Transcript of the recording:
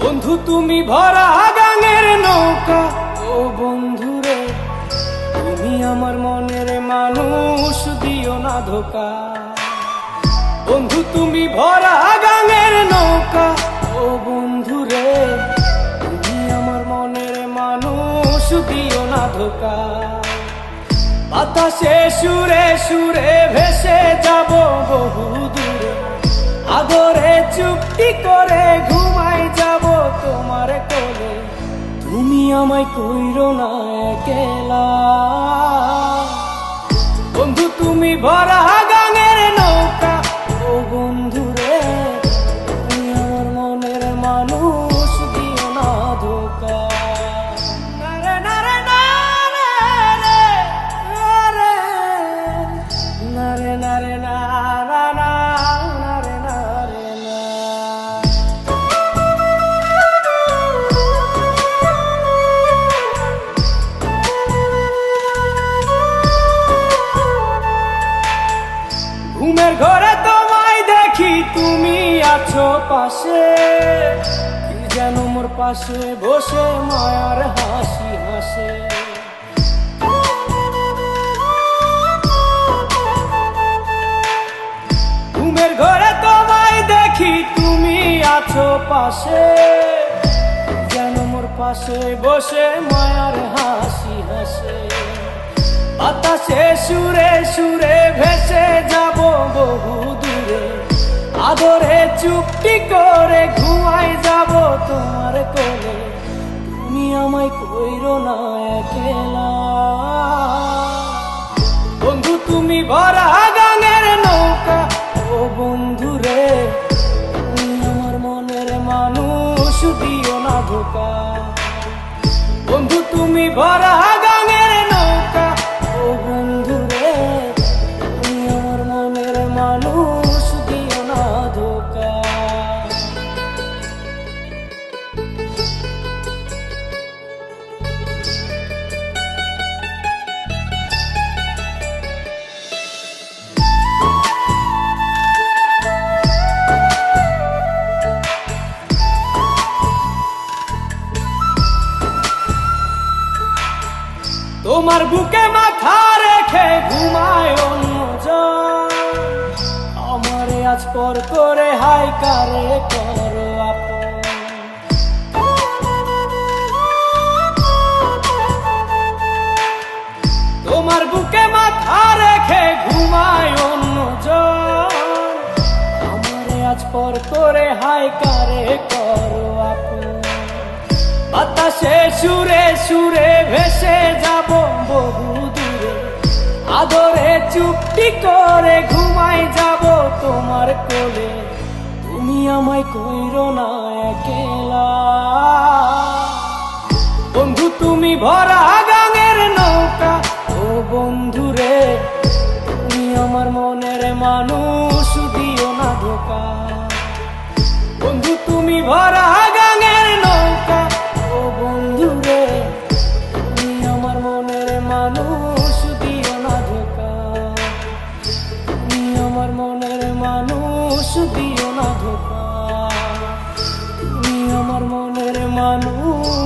বন্ধু তুমি ভরা গাঙের নৌকা, ও বন্ধু রে তুমি আমার মনের মানুষ, দিও না ধোকা। বন্ধু তুমি ভরা গাঙের নৌকা, ও বন্ধু রে তুমি আমার মনের মানুষ, দিও না ধোকা। বাতাসে সুরে সুরে ভেসে যাব বহু দূরে, আদরে চুপটি করে ঘুমাই যাব তোমার কোলে। তুমি আমায় কইরো না একলা, বন্ধু তুমি ভরা গাঙের নৌকা, ও বন্ধু রে তুমি আমার মনের মানুষ, দিও না ধোকা। নারে নারে নারে রে, নারে নারে না না না, নারে নারে না। ঘুমের ঘরে তোমায় দেখি তুমি আছো পাশে, কি যেন মোর পাশে বসে মায়ার হাসি হাসে। ঘুমের ঘরে তোমায় দেখি তুমি আছো পাশে, কি যেন মোর পাশে বসে মায়ার হাসি হাসে। বাতাসে সুরে সুরে ভেসে যাব বহু দূরে, আদরে চুপটি করে ঘুমাই যাব তোমার কোলে। তুমি আমায় কইরো না একলা, বন্ধু তুমি ভরা গাঙের নৌকা, ও বন্ধু রে তুমি আমার মনের মানুষ, দিও না ধোকা। বন্ধু তুমি ভরা গাঙের নৌকা, ও বন্ধু রে তুমি আমার মনের মানুষ, দিও না ধোকা। তোমার বুকে মাথা রেখে ঘুমায় অন্যজন, আমারে আজ পর করে হাই কারে করো আপন। তোমার বুকে মাথা রেখে ঘুমায় অন্যজন, আমারে আজ পর করে হাই কারে করো আপন। বাতাসে সুরে সুরে ভেসে যাব বহু দূরে, আদরে চুপটি করে ঘুমাই যাব তোমার কোলে। তুমি আমায় কইরো না একলা, বন্ধু তুমি ভরা গাঙের নৌকা, ও বন্ধু রে তুমি আমার মনের মানুষ, দিও না ধোকা। বন্ধু তুমি ভরা গাঙের নৌকা, ও বন্ধু রে তুমি আমার মনের মানুষ, দিও না ধোকা। তুমি আমার মনের মানুষ, দিও না ধোকা। তুমি আমার মনের মানুষ।